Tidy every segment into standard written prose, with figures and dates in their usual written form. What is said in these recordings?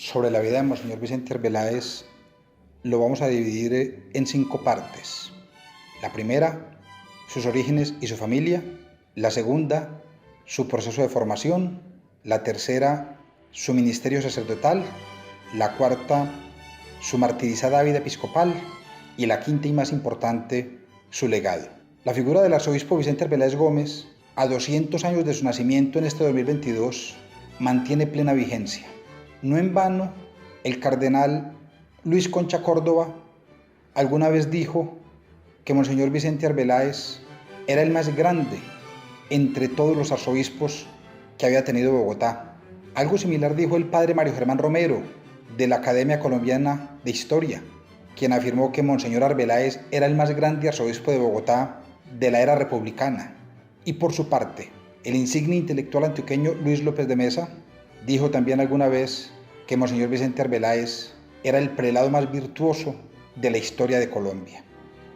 sobre la vida de Monseñor Vicente Arbeláez lo vamos a dividir en 5 partes. La primera, sus orígenes y su familia. La segunda, su proceso de formación. La tercera, su ministerio sacerdotal. La cuarta, su martirizada vida episcopal. Y la quinta y más importante, su legado. La figura del arzobispo Vicente Arbeláez Gómez, a 200 años de su nacimiento en este 2022, mantiene plena vigencia. No en vano, el cardenal Luis Concha Córdoba alguna vez dijo que Monseñor Vicente Arbeláez era el más grande entre todos los arzobispos que había tenido Bogotá. Algo similar dijo el padre Mario Germán Romero, de la Academia Colombiana de Historia, quien afirmó que Monseñor Arbeláez era el más grande arzobispo de Bogotá de la era republicana. Y por su parte, el insigne intelectual antioqueño Luis López de Mesa dijo también alguna vez que Monseñor Vicente Arbeláez era el prelado más virtuoso de la historia de Colombia.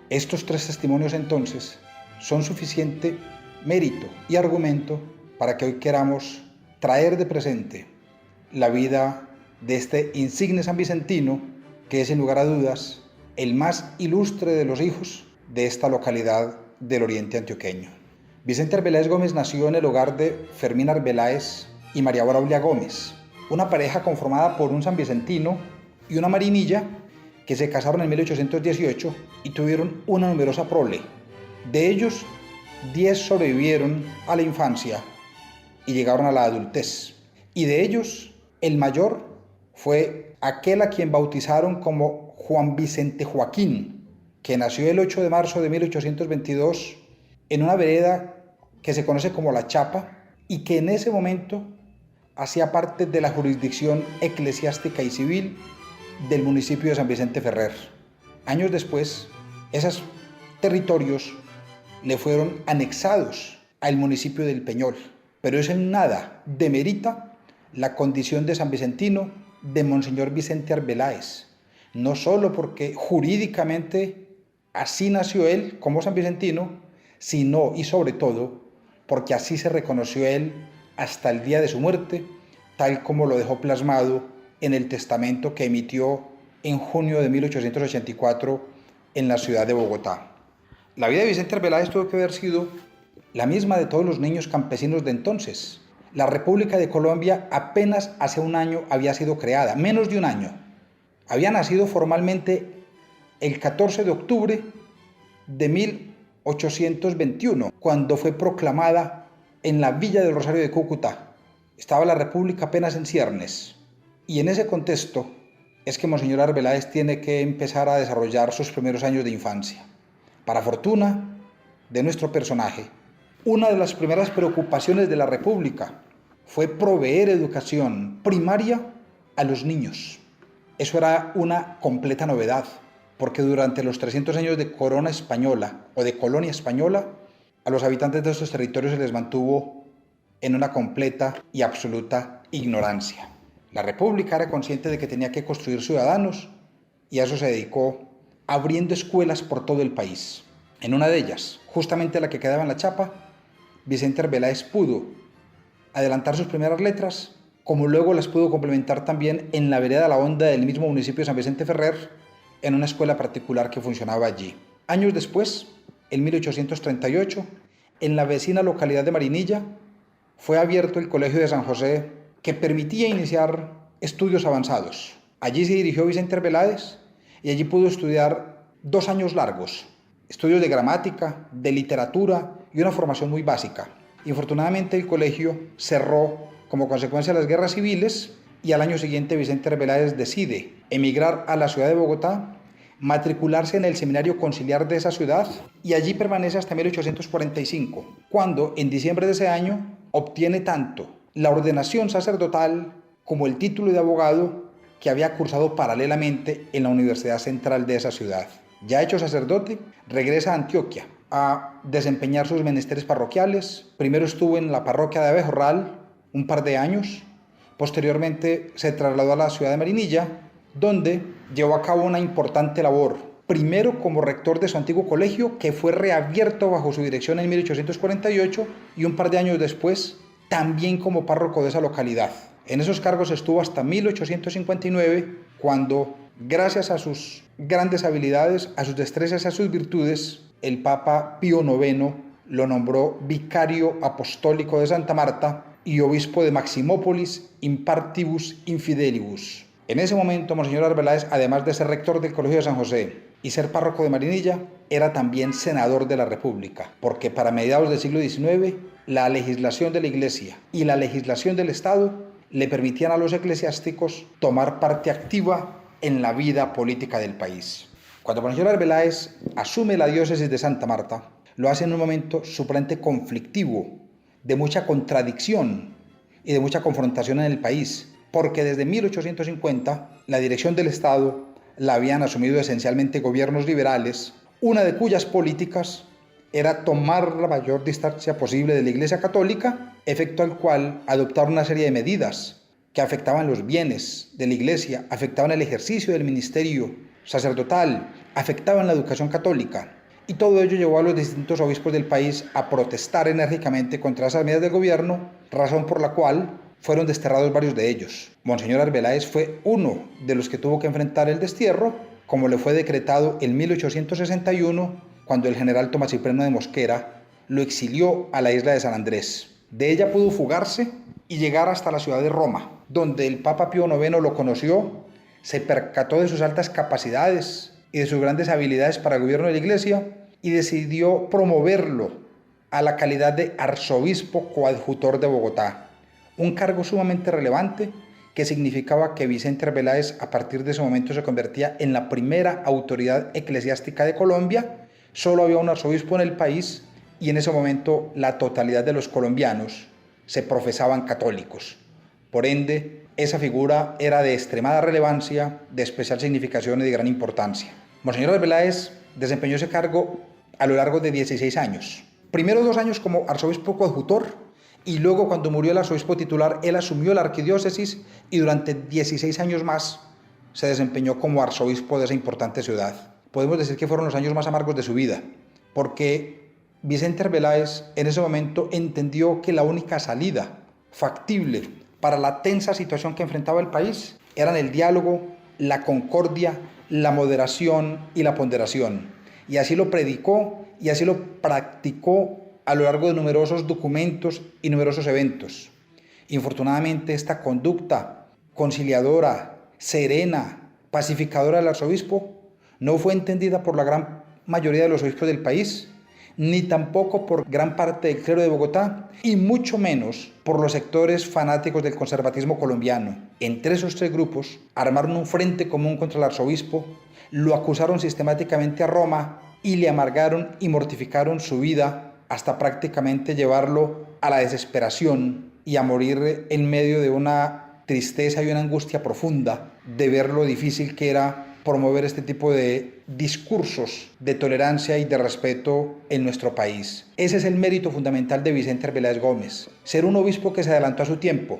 Estos 3 testimonios entonces son suficiente mérito y argumento para que hoy queramos traer de presente la vida de este insigne san vicentino, que es sin lugar a dudas el más ilustre de los hijos de esta localidad del oriente antioqueño. Vicente Arbeláez Gómez nació en el hogar de Fermín Arbeláez y María Braulio Gómez, una pareja conformada por un san vicentino y una marinilla que se casaron en 1818 y tuvieron una numerosa prole. De ellos, 10 sobrevivieron a la infancia y llegaron a la adultez. Y de ellos, el mayor fue aquel a quien bautizaron como Juan Vicente Joaquín, que nació el 8 de marzo de 1822 en una vereda que se conoce como La Chapa y que en ese momento hacía parte de la jurisdicción eclesiástica y civil del municipio de San Vicente Ferrer. Años después, esos territorios le fueron anexados al municipio del Peñol, pero eso en nada demerita la condición de san vicentino de Monseñor Vicente Arbeláez, no solo porque jurídicamente así nació él como san vicentino, sino y sobre todo porque así se reconoció él hasta el día de su muerte, tal como lo dejó plasmado en el testamento que emitió en junio de 1884 en la ciudad de Bogotá. La vida de Vicente Arbeláez tuvo que haber sido la misma de todos los niños campesinos de entonces. La República de Colombia apenas hace un año había sido creada, menos de un año. Había nacido formalmente el 14 de octubre de 1821, cuando fue proclamada en la Villa del Rosario de Cúcuta. Estaba la República apenas en ciernes. Y en ese contexto es que Monseñor Arbeláez tiene que empezar a desarrollar sus primeros años de infancia. Para fortuna de nuestro personaje, una de las primeras preocupaciones de la República fue proveer educación primaria a los niños. Eso era una completa novedad, porque durante los 300 años de corona española o de colonia española, a los habitantes de estos territorios se les mantuvo en una completa y absoluta ignorancia. La República era consciente de que tenía que construir ciudadanos y a eso se dedicó abriendo escuelas por todo el país. En una de ellas, justamente la que quedaba en La Chapa, Vicente Arbeláez pudo adelantar sus primeras letras, como luego las pudo complementar también en la vereda La Honda del mismo municipio de San Vicente Ferrer, en una escuela particular que funcionaba allí. Años después, en 1838, en la vecina localidad de Marinilla, fue abierto el Colegio de San José, que permitía iniciar estudios avanzados. Allí se dirigió Vicente Arbeláez y allí pudo estudiar 2 años largos, estudios de gramática, de literatura y una formación muy básica. Infortunadamente el colegio cerró como consecuencia de las guerras civiles y al año siguiente Vicente Arbeláez decide emigrar a la ciudad de Bogotá, matricularse en el seminario conciliar de esa ciudad y allí permanece hasta 1845, cuando en diciembre de ese año obtiene tanto la ordenación sacerdotal como el título de abogado que había cursado paralelamente en la Universidad Central de esa ciudad. Ya hecho sacerdote, regresa a Antioquia a desempeñar sus menesteres parroquiales. Primero estuvo en la parroquia de Abejorral un par de años, posteriormente se trasladó a la ciudad de Marinilla, donde llevó a cabo una importante labor, primero como rector de su antiguo colegio, que fue reabierto bajo su dirección en 1848, y un par de años después, también como párroco de esa localidad. En esos cargos estuvo hasta 1859, cuando, gracias a sus grandes habilidades, a sus destrezas, a sus virtudes, el Papa Pío IX lo nombró vicario apostólico de Santa Marta y obispo de Maximópolis in partibus infidelibus. En ese momento, Monseñor Arbeláez, además de ser rector del Colegio de San José y ser párroco de Marinilla, era también senador de la República, porque para mediados del siglo XIX, la legislación de la Iglesia y la legislación del Estado le permitían a los eclesiásticos tomar parte activa en la vida política del país. Cuando Monseñor Arbeláez asume la diócesis de Santa Marta, lo hace en un momento supremamente conflictivo, de mucha contradicción y de mucha confrontación en el país, porque desde 1850 la dirección del Estado la habían asumido esencialmente gobiernos liberales, una de cuyas políticas era tomar la mayor distancia posible de la Iglesia Católica, efecto al cual adoptaron una serie de medidas que afectaban los bienes de la Iglesia, afectaban el ejercicio del ministerio sacerdotal, afectaban la educación católica. Y todo ello llevó a los distintos obispos del país a protestar enérgicamente contra esas medidas del gobierno, razón por la cual fueron desterrados varios de ellos. Monseñor Arbeláez fue uno de los que tuvo que enfrentar el destierro, como le fue decretado en 1861, cuando el general Tomás Cipriano de Mosquera lo exilió a la isla de San Andrés. De ella pudo fugarse y llegar hasta la ciudad de Roma, donde el Papa Pío IX lo conoció, se percató de sus altas capacidades y de sus grandes habilidades para el gobierno de la Iglesia y decidió promoverlo a la calidad de arzobispo coadjutor de Bogotá, un cargo sumamente relevante que significaba que Vicente Arbeláez a partir de ese momento se convertía en la primera autoridad eclesiástica de Colombia. Solo había un arzobispo en el país y en ese momento la totalidad de los colombianos se profesaban católicos. Por ende, esa figura era de extremada relevancia, de especial significación y de gran importancia. Monseñor Arbeláez desempeñó ese cargo a lo largo de 16 años. Primero 2 años como arzobispo coadjutor y luego cuando murió el arzobispo titular, él asumió la arquidiócesis y durante 16 años más se desempeñó como arzobispo de esa importante ciudad. Podemos decir que fueron los años más amargos de su vida, porque Vicente Arbeláez en ese momento entendió que la única salida factible para la tensa situación que enfrentaba el país eran el diálogo, la concordia, la moderación y la ponderación. Y así lo predicó y así lo practicó a lo largo de numerosos documentos y numerosos eventos. Infortunadamente, esta conducta conciliadora, serena, pacificadora del arzobispo no fue entendida por la gran mayoría de los obispos del país, ni tampoco por gran parte del clero de Bogotá, y mucho menos por los sectores fanáticos del conservatismo colombiano. Entre esos 3 grupos armaron un frente común contra el arzobispo, lo acusaron sistemáticamente a Roma y le amargaron y mortificaron su vida hasta prácticamente llevarlo a la desesperación y a morir en medio de una tristeza y una angustia profunda de ver lo difícil que era promover este tipo de discursos de tolerancia y de respeto en nuestro país. Ese es el mérito fundamental de Vicente Arbeláez Gómez, ser un obispo que se adelantó a su tiempo,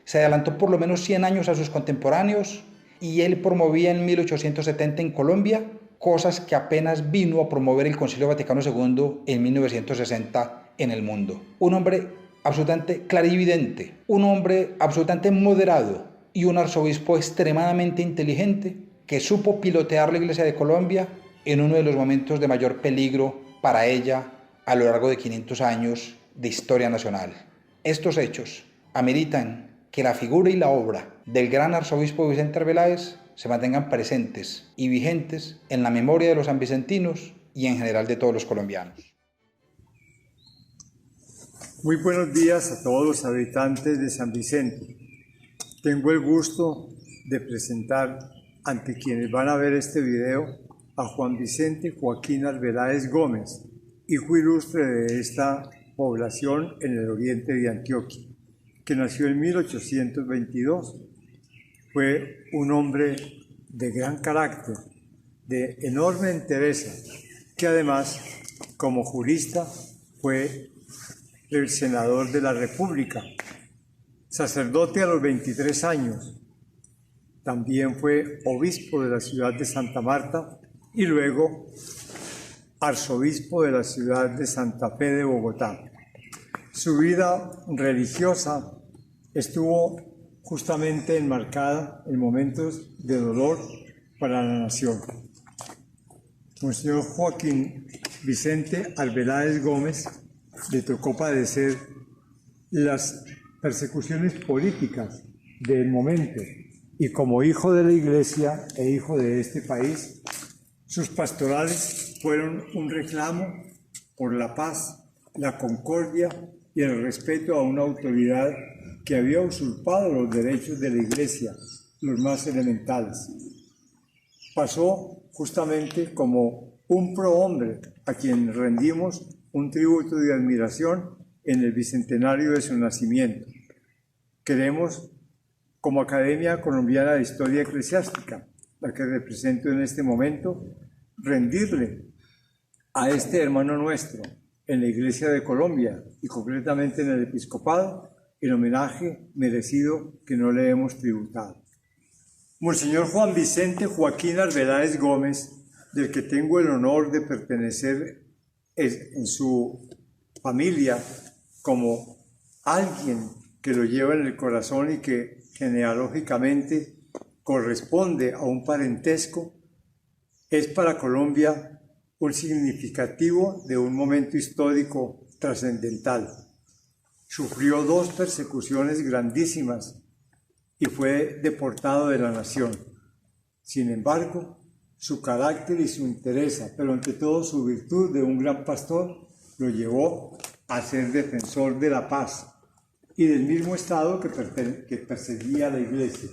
se adelantó por lo menos 100 años a sus contemporáneos y él promovía en 1870 en Colombia cosas que apenas vino a promover el Concilio Vaticano II en 1960 en el mundo. Un hombre absolutamente clarividente, un hombre absolutamente moderado y un arzobispo extremadamente inteligente que supo pilotear la Iglesia de Colombia en uno de los momentos de mayor peligro para ella a lo largo de 500 años de historia nacional. Estos hechos ameritan que la figura y la obra del gran arzobispo Vicente Arbeláez se mantengan presentes y vigentes en la memoria de los sanvicentinos y en general de todos los colombianos. Muy buenos días a todos los habitantes de San Vicente. Tengo el gusto de presentar ante quienes van a ver este video a Juan Vicente Joaquín Arbeláez Gómez, hijo ilustre de esta población en el oriente de Antioquia, que nació en 1822. Fue un hombre de gran carácter, de enorme entereza, que además, como jurista, fue el senador de la República, sacerdote a los 23 años. También fue obispo de la ciudad de Santa Marta y luego arzobispo de la ciudad de Santa Fe de Bogotá. Su vida religiosa estuvo justamente enmarcada en momentos de dolor para la nación. Monseñor Joaquín Vicente Arbeláez Gómez le tocó padecer las persecuciones políticas del momento y como hijo de la Iglesia e hijo de este país, sus pastorales fueron un reclamo por la paz, la concordia y el respeto a una autoridad que había usurpado los derechos de la Iglesia, los más elementales. Pasó justamente como un prohombre a quien rendimos un tributo de admiración en el bicentenario de su nacimiento. Queremos, como Academia Colombiana de Historia Eclesiástica, la que represento en este momento, rendirle a este hermano nuestro en la Iglesia de Colombia y concretamente en el Episcopado el homenaje merecido que no le hemos tributado. Monseñor Juan Vicente Joaquín Arbeláez Gómez, del que tengo el honor de pertenecer en su familia como alguien que lo lleva en el corazón y que genealógicamente corresponde a un parentesco, es para Colombia un significativo de un momento histórico trascendental. Sufrió 2 persecuciones grandísimas y fue deportado de la nación. Sin embargo, su carácter y su interés, pero ante todo su virtud de un gran pastor, lo llevó a ser defensor de la paz y del mismo Estado que perseguía a la Iglesia.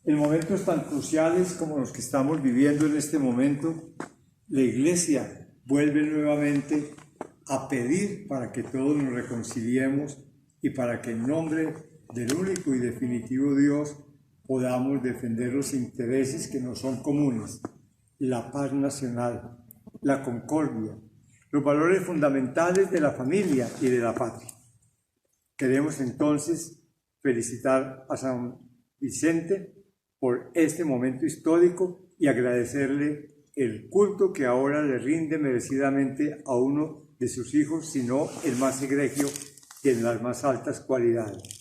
En momentos tan cruciales como los que estamos viviendo en este momento, la Iglesia vuelve nuevamente a pedir para que todos nos reconciliemos y para que en nombre del único y definitivo Dios podamos defender los intereses que nos son comunes, la paz nacional, la concordia, los valores fundamentales de la familia y de la patria. Queremos entonces felicitar a San Vicente por este momento histórico y agradecerle el culto que ahora le rinde merecidamente a uno de sus hijos, sino el más egregio y en las más altas cualidades.